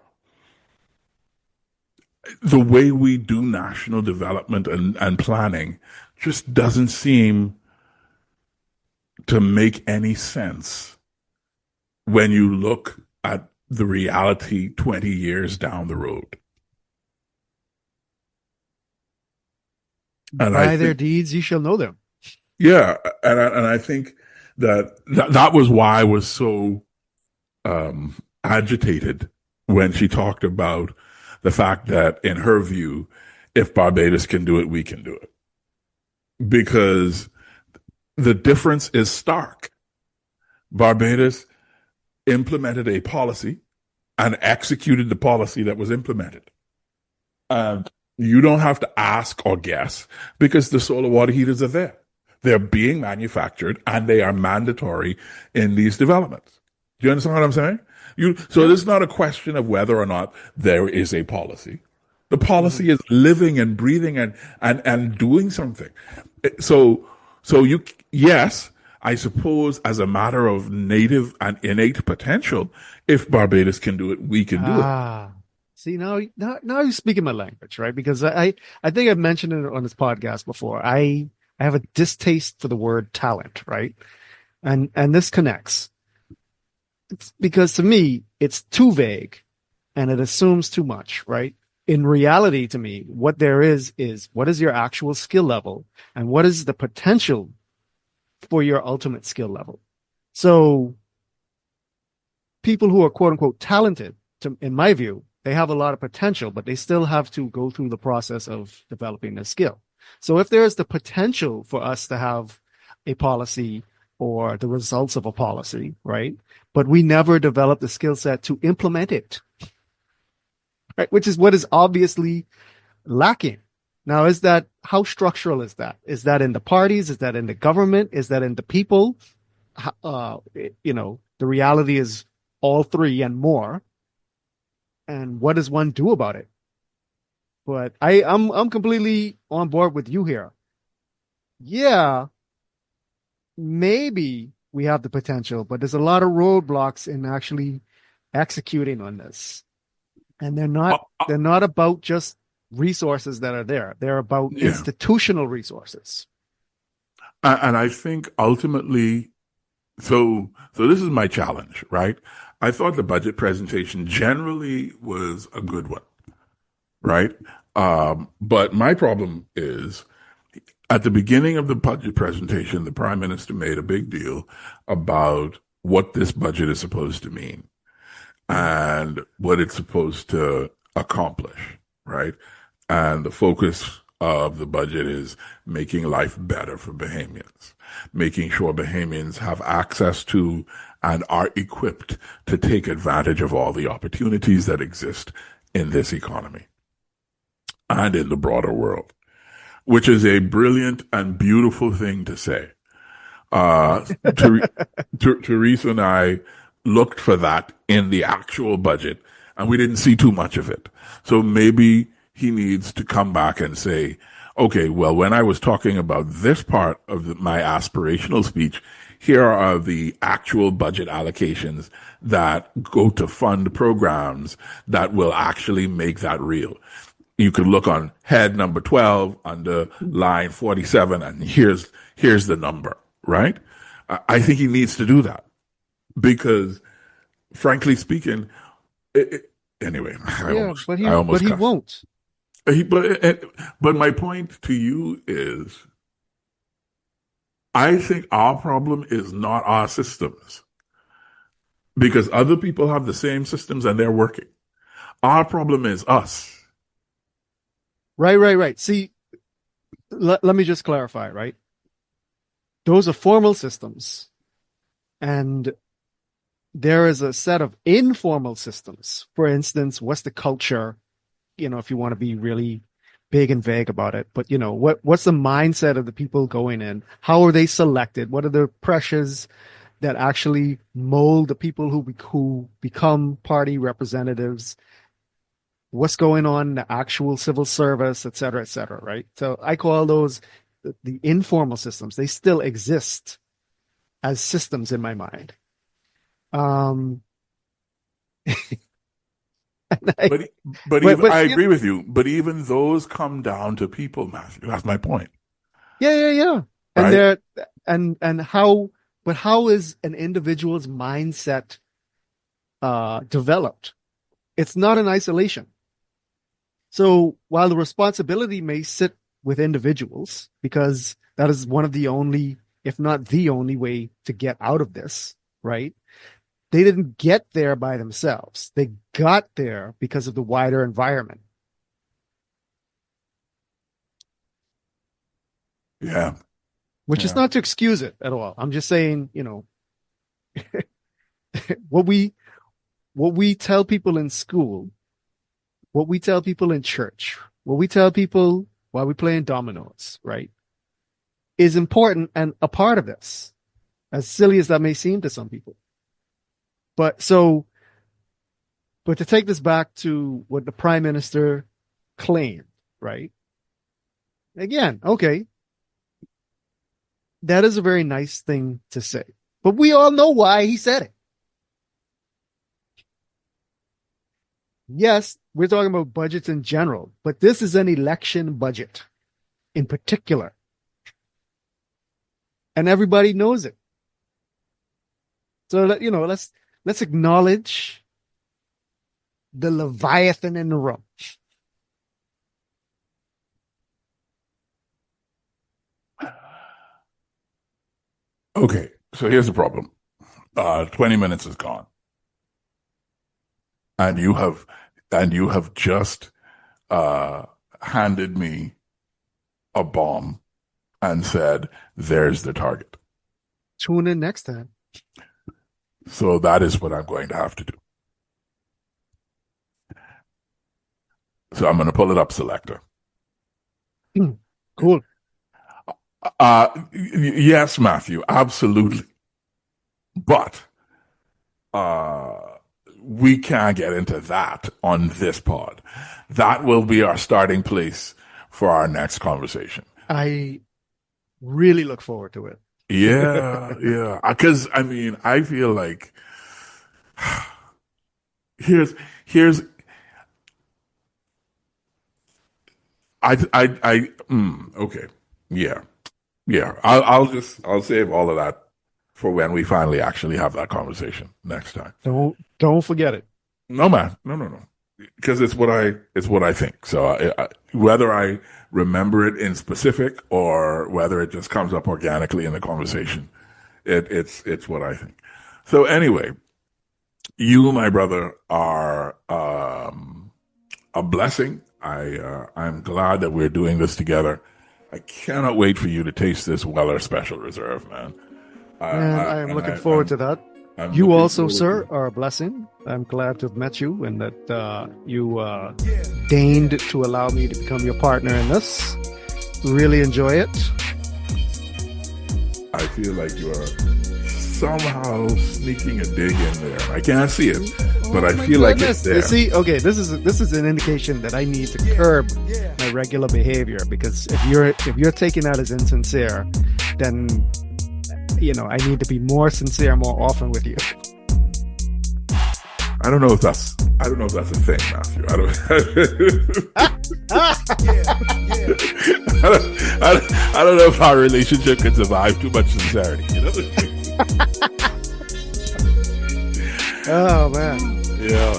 the way we do national development and planning just doesn't seem to make any sense when you look at the reality 20 years down the road. And by their deeds, you shall know them. Yeah. And I think that was why I was so agitated when she talked about the fact that, in her view, if Barbados can do it, we can do it. Because the difference is stark. Barbados implemented a policy and executed the policy that was implemented. And you don't have to ask or guess, because the solar water heaters are there. They're being manufactured and they are mandatory in these developments. Do you understand what I'm saying? So it's not a question of whether or not there is a policy. The policy is living and breathing and doing something. So, yes, I suppose as a matter of native and innate potential, if Barbados can do it, we can do it. See, now you're speaking my language, right? Because I think I've mentioned it on this podcast before. I have a distaste for the word talent, right? And this connects. It's because to me, it's too vague and it assumes too much, right? In reality, to me, what there is what is your actual skill level and what is the potential for your ultimate skill level. So people who are quote unquote talented, in my view, they have a lot of potential, but they still have to go through the process of developing their skill. So if there is the potential for us to have a policy or the results of a policy, right? But we never develop the skill set to implement it. Right, which is what is obviously lacking. Now, how structural is that? Is that in the parties? Is that in the government? Is that in the people? The reality is all three and more. And what does one do about it? But I'm completely on board with you here. Yeah, maybe we have the potential, but there's a lot of roadblocks in actually executing on this. And they're not about just resources that are there. They're about institutional resources. And I think ultimately, so this is my challenge, right? I thought the budget presentation generally was a good one, right? But my problem is at the beginning of the budget presentation, the Prime Minister made a big deal about what this budget is supposed to mean and what it's supposed to accomplish, right? And the focus of the budget is making life better for Bahamians, making sure Bahamians have access to and are equipped to take advantage of all the opportunities that exist in this economy and in the broader world, which is a brilliant and beautiful thing to say. Teresa and I looked for that in the actual budget, and we didn't see too much of it. So maybe he needs to come back and say, okay, well, when I was talking about this part of my aspirational speech, here are the actual budget allocations that go to fund programs that will actually make that real. You could look on head number 12 under line 47, and here's the number, right? I think he needs to do that. Because, frankly speaking, anyway, but he won't. But my point to you is, I think our problem is not our systems, because other people have the same systems and they're working. Our problem is us. Right. See, let me just clarify, right? Those are formal systems, and there is a set of informal systems. For instance, what's the culture? If you want to be really big and vague about it, but what's the mindset of the people going in? How are they selected? What are the pressures that actually mold the people who become party representatives? What's going on in the actual civil service, et cetera, right? So I call those the informal systems. They still exist as systems in my mind. I agree with you. But even those come down to people, Matthew. That's my point. Yeah. Right? And how is an individual's mindset developed? It's not in isolation. So while the responsibility may sit with individuals, because that is one of the only, if not the only way to get out of this, right? They didn't get there by themselves. They got there because of the wider environment. Yeah. Which is not to excuse it at all. I'm just saying, what we tell people in school, what we tell people in church, what we tell people while we're playing dominoes, right, is important and a part of this, as silly as that may seem to some people. But so But to take this back to what the prime minister claimed, right? Again, okay, that is a very nice thing to say, but we all know why he said it. Yes, we're talking about budgets in general, but this is an election budget in particular. And everybody knows it. So, let's acknowledge the Leviathan in the room. Okay, so here's the problem. 20 minutes is gone. And you have just handed me a bomb and said, there's the target. Tune in next time. So that is what I'm going to have to do. So I'm going to pull it up, selector. Cool. Yes, Matthew, absolutely. But we can't get into that on this pod. That will be our starting place for our next conversation. I really look forward to it. Yeah, yeah. Because I feel like here's okay. Yeah. I'll save all of that for when we finally actually have that conversation next time. Don't forget it. No, man. No. Because it's what I think. So whether I remember it in specific or whether it just comes up organically in the conversation, it's what I think. So anyway, you, my brother, are a blessing. I'm glad that we're doing this together. I cannot wait for you to taste this Weller Special Reserve, man. I am looking forward to that. You also, sir, are a blessing. I'm glad to have met you and that you deigned to allow me to become your partner in this. Really enjoy it. I feel like you are somehow sneaking a dig in there. I can't see it, but I feel like it's there. See, okay, this is an indication that I need to curb my regular behavior, because if you're taking that as insincere, then I need to be more sincere more often with you. I don't know if that's a thing, Matthew. I don't know if our relationship can survive too much sincerity, Oh man. Yeah.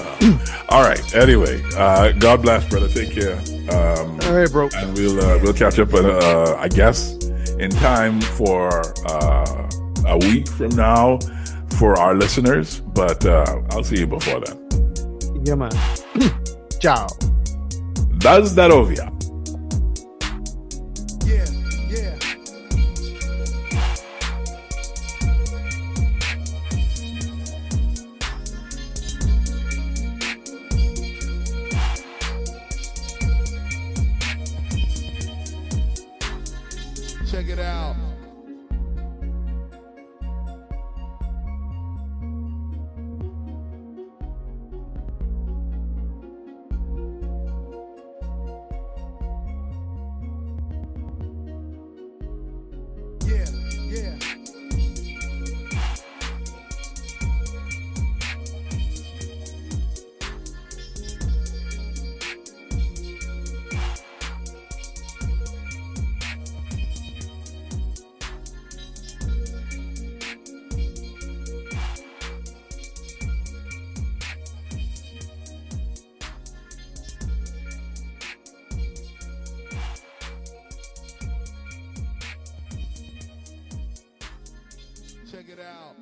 All right. Anyway, God bless, brother. Take care. All right, bro. And we'll catch up, I guess, in time for a week from now for our listeners. But I'll see you before then. Yeah, man. Ciao. Da zdrowie. Check it out. Yeah. Check it out.